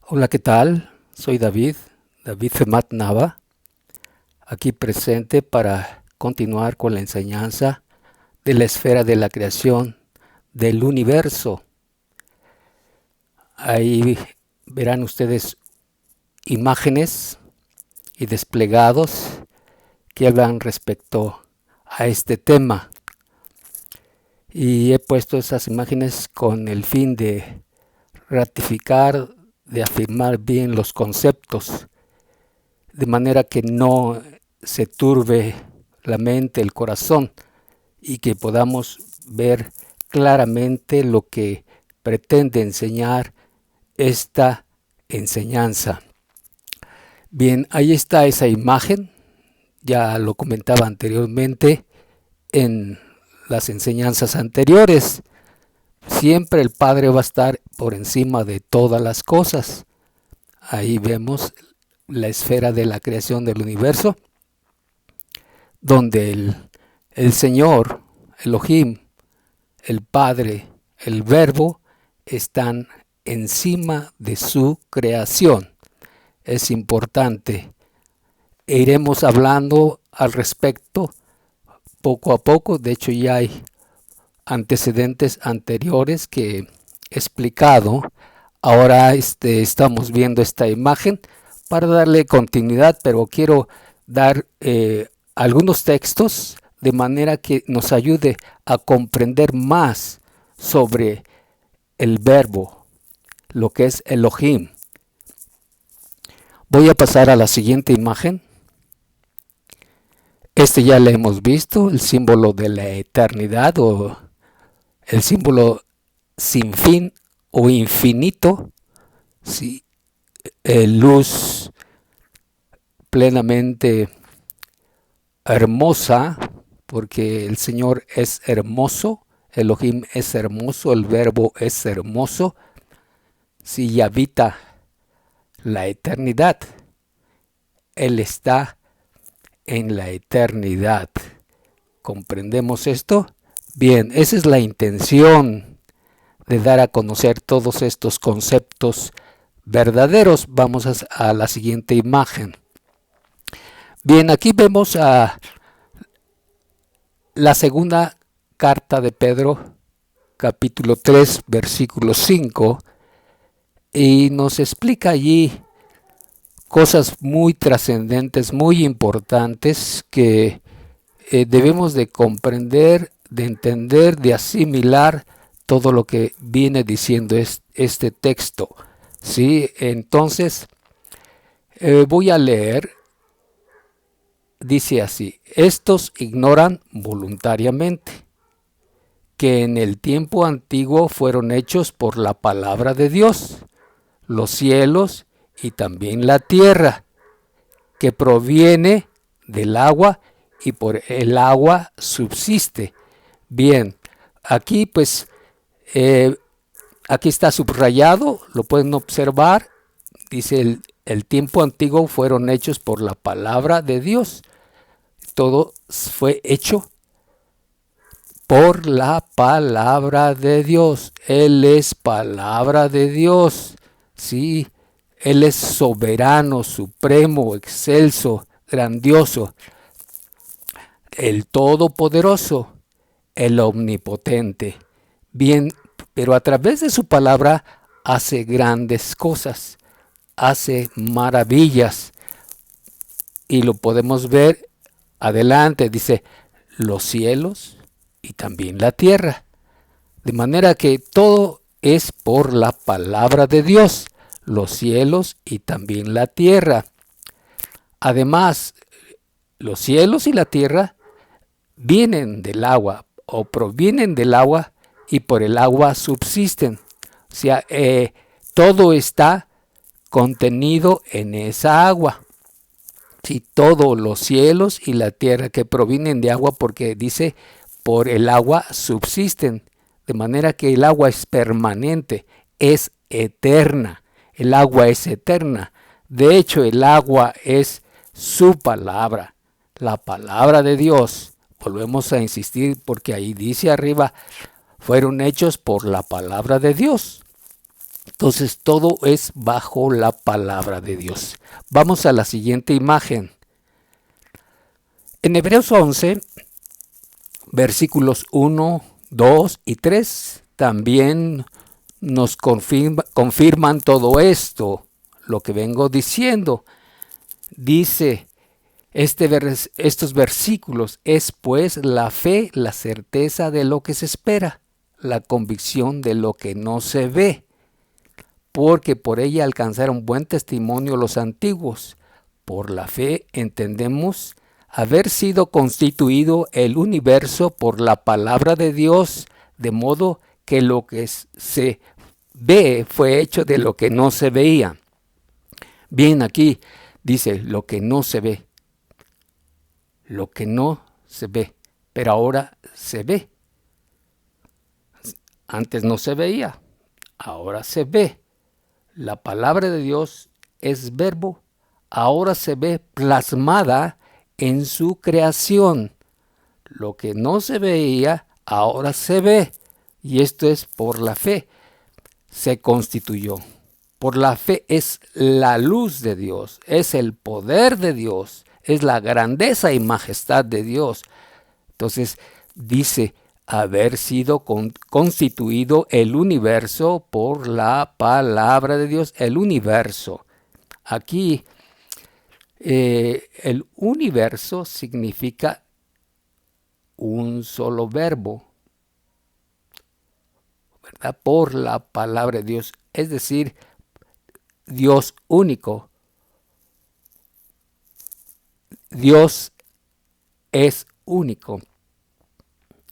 Hola, ¿qué tal? Soy David Femat Nava, aquí presente para continuar con la enseñanza de la esfera de la creación del universo. Ahí verán ustedes imágenes y desplegados que hablan respecto a este tema. Y he puesto esas imágenes con el fin de ratificar, de afirmar bien los conceptos, de manera que no se turbe la mente, el corazón, y que podamos ver claramente lo que pretende enseñar esta enseñanza. Bien, ahí está esa imagen, ya lo comentaba anteriormente en las enseñanzas anteriores. Siempre el Padre va a estar por encima de todas las cosas. Ahí vemos la esfera de la creación del universo, donde el Señor, Elohim, el Padre, el Verbo, están encima de su creación. Es importante. E iremos hablando al respecto poco a poco. De hecho, ya hay antecedentes anteriores que he explicado. Ahora estamos viendo esta imagen para darle continuidad, pero quiero dar algunos textos de manera que nos ayude a comprender más sobre el verbo, lo que es Elohim. Voy a pasar a la siguiente imagen. Ya lo hemos visto, el símbolo de la eternidad o el símbolo sin fin o infinito, ¿sí? Luz plenamente hermosa, porque el Señor es hermoso, Elohim es hermoso, el Verbo es hermoso, si habita la eternidad, Él está en la eternidad. ¿Comprendemos esto? Bien, esa es la intención de dar a conocer todos estos conceptos verdaderos. Vamos a la siguiente imagen. Bien, aquí vemos a la segunda carta de Pedro, capítulo 3, versículo 5, y nos explica allí cosas muy trascendentes, muy importantes que debemos de comprender, de entender, de asimilar todo lo que viene diciendo este texto. ¿Sí? Entonces, voy a leer. Dice así: estos ignoran voluntariamente que en el tiempo antiguo fueron hechos por la palabra de Dios, los cielos y también la tierra, que proviene del agua y por el agua subsiste. Bien, aquí pues, aquí está subrayado, lo pueden observar, dice el tiempo antiguo fueron hechos por la palabra de Dios. Todo fue hecho por la palabra de Dios. Él es palabra de Dios. Sí, Él es soberano, supremo, excelso, grandioso, el todopoderoso, el omnipotente. Bien, pero a través de su palabra hace grandes cosas, hace maravillas. Y lo podemos ver adelante, dice, los cielos y también la tierra. De manera que todo es por la palabra de Dios, los cielos y también la tierra. Además, los cielos y la tierra vienen del agua o provienen del agua y por el agua subsisten. O sea, todo está contenido en esa agua. Sí, todos los cielos y la tierra que provienen de agua, porque dice, por el agua subsisten. De manera que el agua es permanente, es eterna. El agua es eterna. De hecho, el agua es su palabra, la palabra de Dios. Volvemos a insistir porque ahí dice arriba, fueron hechos por la palabra de Dios. Entonces todo es bajo la palabra de Dios. Vamos a la siguiente imagen. En Hebreos 11, versículos 1, 2 y 3 también nos confirman todo esto, lo que vengo diciendo. Dice estos versículos: es pues la fe, la certeza de lo que se espera, la convicción de lo que no se ve, porque por ella alcanzaron buen testimonio los antiguos. Por la fe entendemos haber sido constituido el universo por la palabra de Dios, de modo que lo que se ve fue hecho de lo que no se veía. Bien, aquí dice lo que no se ve. Lo que no se ve, pero ahora se ve. Antes no se veía, ahora se ve. La palabra de Dios es verbo, ahora se ve plasmada en su creación. Lo que no se veía, ahora se ve. Y esto es por la fe. Se constituyó. Por la fe es la luz de Dios, es el poder de Dios, es la grandeza y majestad de Dios. Entonces dice haber sido constituido el universo por la palabra de Dios, el universo. Aquí el universo significa un solo verbo, ¿verdad? Por la palabra de Dios, es decir, Dios único. Dios es único.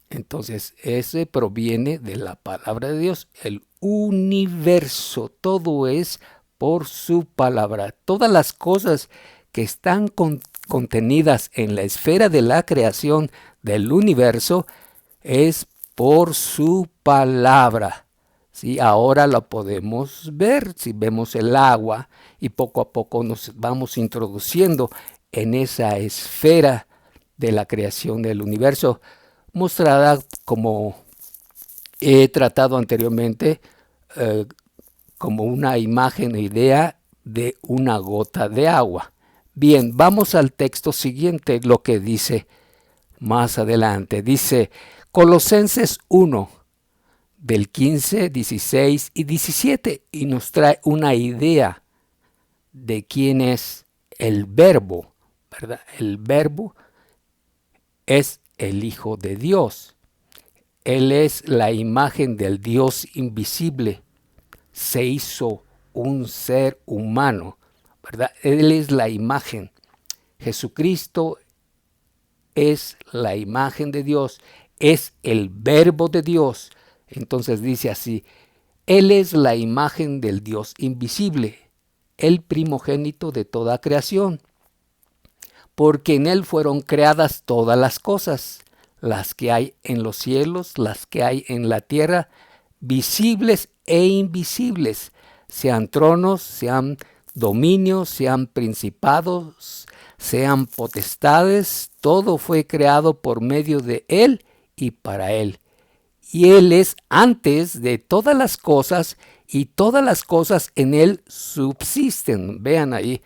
Entonces, ese proviene de la palabra de Dios. El universo, todo es por su palabra. Todas las cosas que están contenidas en la esfera de la creación del universo es por su palabra. ¿Sí? Ahora lo podemos ver si vemos el agua y poco a poco nos vamos introduciendo en esa esfera de la creación del universo, mostrada como he tratado anteriormente, como una imagen o idea de una gota de agua. Bien, vamos al texto siguiente, lo que dice más adelante. Dice Colosenses 1, del 15, 16 y 17, y nos trae una idea de quién es el verbo, ¿verdad? El verbo es el Hijo de Dios. Él es la imagen del Dios invisible. Se hizo un ser humano, ¿verdad? Él es la imagen. Jesucristo es la imagen de Dios, es el verbo de Dios. Entonces dice así: Él es la imagen del Dios invisible, el primogénito de toda creación, porque en Él fueron creadas todas las cosas, las que hay en los cielos, las que hay en la tierra, visibles e invisibles, sean tronos, sean dominios, sean principados, sean potestades, todo fue creado por medio de Él y para Él. Y Él es antes de todas las cosas, y todas las cosas en Él subsisten. Vean ahí,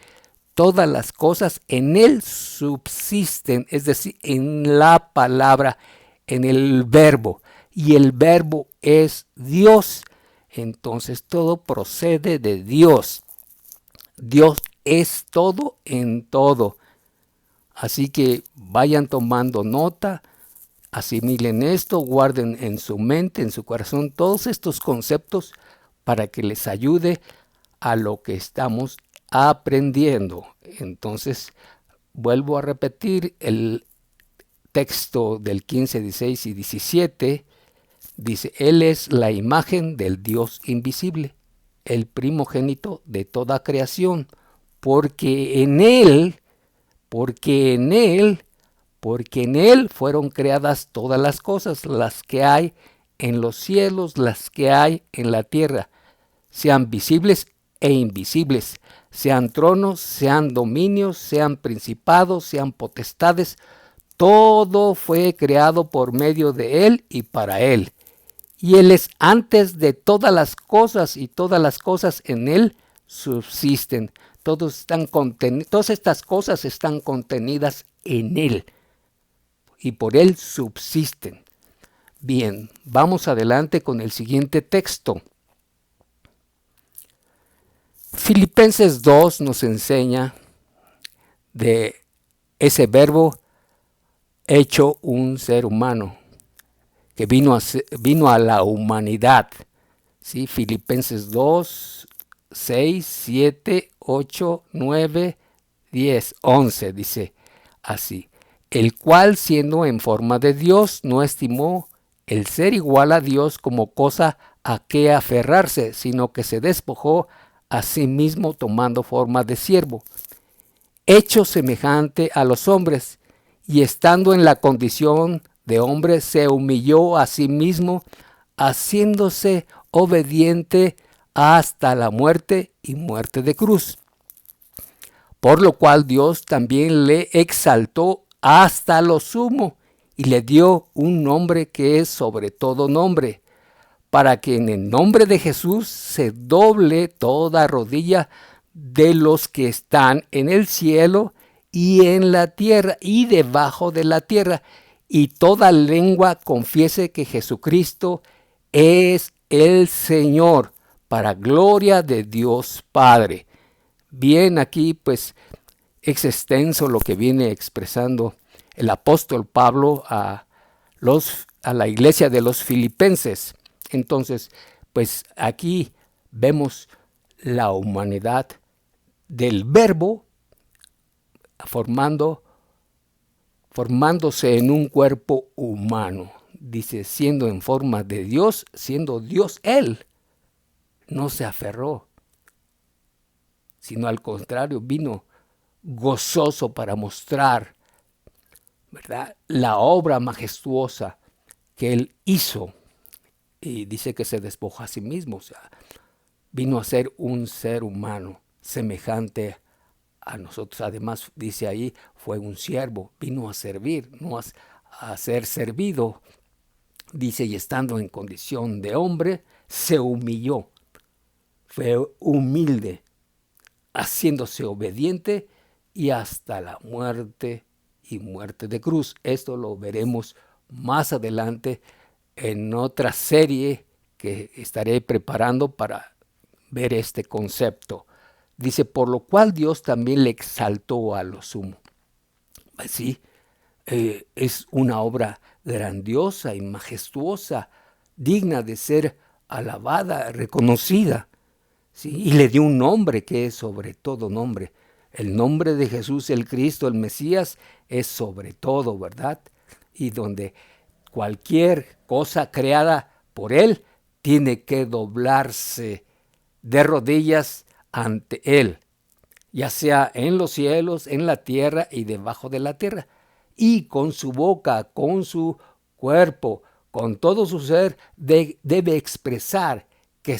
todas las cosas en Él subsisten, es decir, en la palabra, en el verbo. Y el verbo es Dios. Entonces todo procede de Dios. Dios es todo en todo. Así que vayan tomando nota, asimilen esto, guarden en su mente, en su corazón, todos estos conceptos para que les ayude a lo que estamos aprendiendo. Entonces, vuelvo a repetir el texto del 15, 16 y 17. Dice: Él es la imagen del Dios invisible, el primogénito de toda creación, porque en Él fueron creadas todas las cosas, las que hay en los cielos, las que hay en la tierra, sean visibles e invisibles, sean tronos, sean dominios, sean principados, sean potestades. Todo fue creado por medio de Él y para Él. y Él es antes de todas las cosas, y todas las cosas en Él subsisten. Todas estas cosas están contenidas en Él, y por Él subsisten. Bien, vamos adelante con el siguiente texto. Filipenses 2 nos enseña de ese verbo hecho un ser humano, que vino a la humanidad. ¿Sí? Filipenses 2, 6, 7, 8, 9, 10, 11 dice así. El cual, siendo en forma de Dios, no estimó el ser igual a Dios como cosa a que aferrarse, sino que se despojó a sí mismo tomando forma de siervo, hecho semejante a los hombres, y estando en la condición de hombre, se humilló a sí mismo, haciéndose obediente hasta la muerte y muerte de cruz. Por lo cual Dios también le exaltó hasta lo sumo y le dio un nombre que es sobre todo nombre, para que en el nombre de Jesús se doble toda rodilla de los que están en el cielo y en la tierra y debajo de la tierra, y toda lengua confiese que Jesucristo es el Señor, para gloria de Dios Padre. Bien, aquí pues es extenso lo que viene expresando el apóstol Pablo a la iglesia de los filipenses. Entonces, pues aquí vemos la humanidad del verbo formándose en un cuerpo humano. Dice, siendo en forma de Dios, siendo Dios Él, no se aferró, sino al contrario, vino gozoso para mostrar, ¿verdad?, la obra majestuosa que Él hizo. Y dice que se despojó a sí mismo, o sea, vino a ser un ser humano semejante a nosotros. Además, dice ahí, fue un siervo, vino a servir, no a ser servido. Dice, y estando en condición de hombre, se humilló, fue humilde, haciéndose obediente y hasta la muerte y muerte de cruz. Esto lo veremos más adelante en otra serie que estaré preparando para ver este concepto. Dice, por lo cual Dios también le exaltó a lo sumo. Así, es una obra grandiosa y majestuosa, digna de ser alabada, reconocida. ¿Sí? Y le dio un nombre que es sobre todo nombre. El nombre de Jesús el Cristo, el Mesías, es sobre todo, ¿verdad? Y donde cualquier cosa creada por Él tiene que doblarse de rodillas ante Él, ya sea en los cielos, en la tierra y debajo de la tierra. Y con su boca, con su cuerpo, con todo su ser, debe expresar que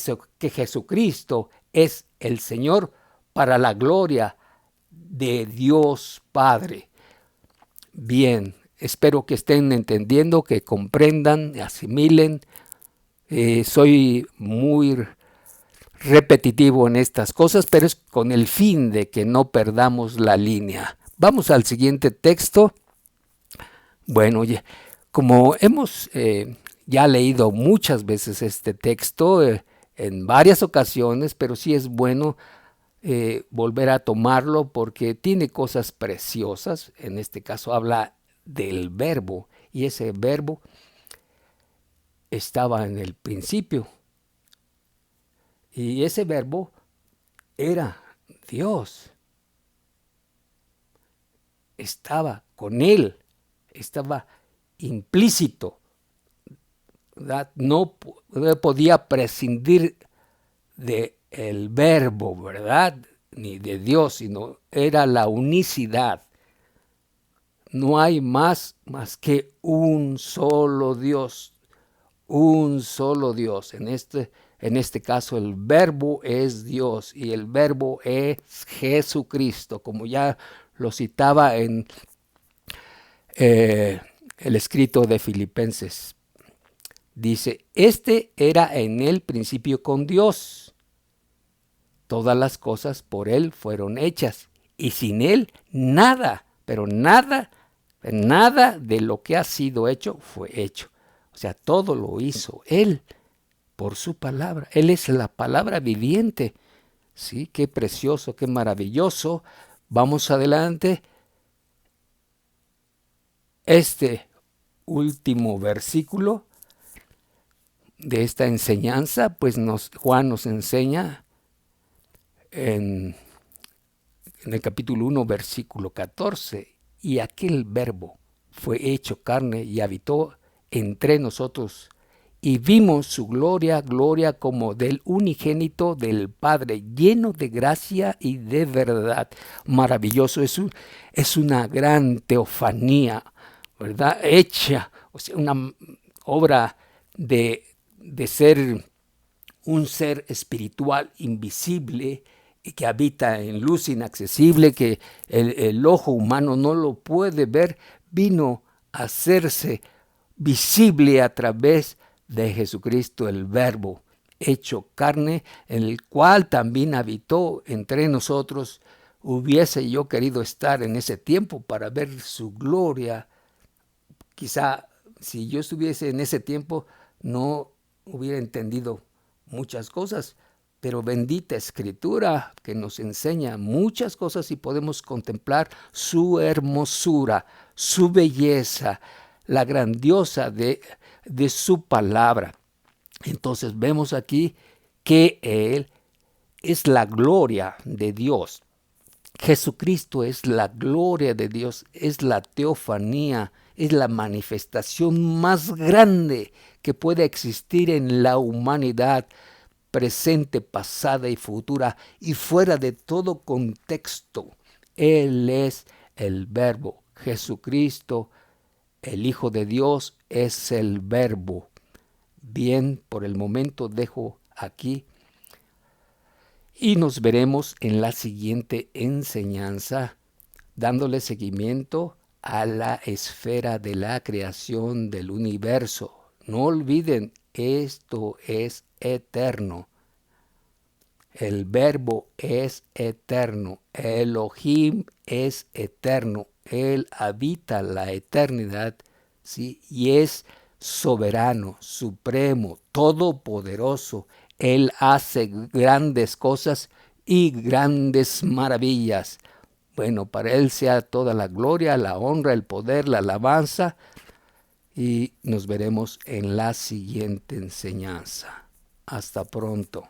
Jesucristo es el Señor, para la gloria de Dios Padre. Bien, espero que estén entendiendo, que comprendan, asimilen. Soy muy repetitivo en estas cosas, pero es con el fin de que no perdamos la línea. Vamos al siguiente texto. Bueno, como hemos ya leído muchas veces este texto en varias ocasiones, pero sí es bueno volver a tomarlo porque tiene cosas preciosas. En este caso habla del verbo, y ese verbo estaba en el principio. Y ese verbo era Dios. Estaba con Él, estaba implícito, ¿verdad? No podía prescindir del verbo, ¿verdad?, ni de Dios, sino era la unicidad. No hay más que un solo Dios, un solo Dios. En este caso el verbo es Dios y el verbo es Jesucristo, como ya lo citaba en el escrito de Filipenses. Dice, este era en el principio con Dios. Todas las cosas por Él fueron hechas, y sin Él nada, pero nada de lo que ha sido hecho fue hecho. O sea, todo lo hizo Él por su palabra. Él es la palabra viviente. Sí, qué precioso, qué maravilloso. Vamos adelante. Este último versículo de esta enseñanza, pues Juan nos enseña en el capítulo 1, versículo 14, y aquel verbo fue hecho carne y habitó entre nosotros, y vimos su gloria, gloria como del unigénito del Padre, lleno de gracia y de verdad. Maravilloso, es una gran teofanía, ¿verdad? Hecha, o sea, una obra de ser un ser espiritual invisible y que habita en luz inaccesible, que el ojo humano no lo puede ver, vino a hacerse visible a través de Jesucristo, el Verbo hecho carne, en el cual también habitó entre nosotros. Hubiese yo querido estar en ese tiempo para ver su gloria. Quizá si yo estuviese en ese tiempo no hubiera entendido muchas cosas, pero bendita Escritura que nos enseña muchas cosas y podemos contemplar su hermosura, su belleza, la grandiosa de su palabra. Entonces vemos aquí que Él es la gloria de Dios. Jesucristo es la gloria de Dios, es la teofanía, es la manifestación más grande que puede existir en la humanidad, presente, pasada y futura, y fuera de todo contexto. Él es el Verbo. Jesucristo, el Hijo de Dios, es el Verbo. Bien, por el momento dejo aquí y nos veremos en la siguiente enseñanza, dándole seguimiento a la esfera de la creación del universo. No olviden, esto es eterno. El Verbo es eterno. Elohim es eterno. Él habita la eternidad, ¿sí? Y es soberano, supremo, todopoderoso. Él hace grandes cosas y grandes maravillas. Bueno, para Él sea toda la gloria, la honra, el poder, la alabanza. Y nos veremos en la siguiente enseñanza. Hasta pronto.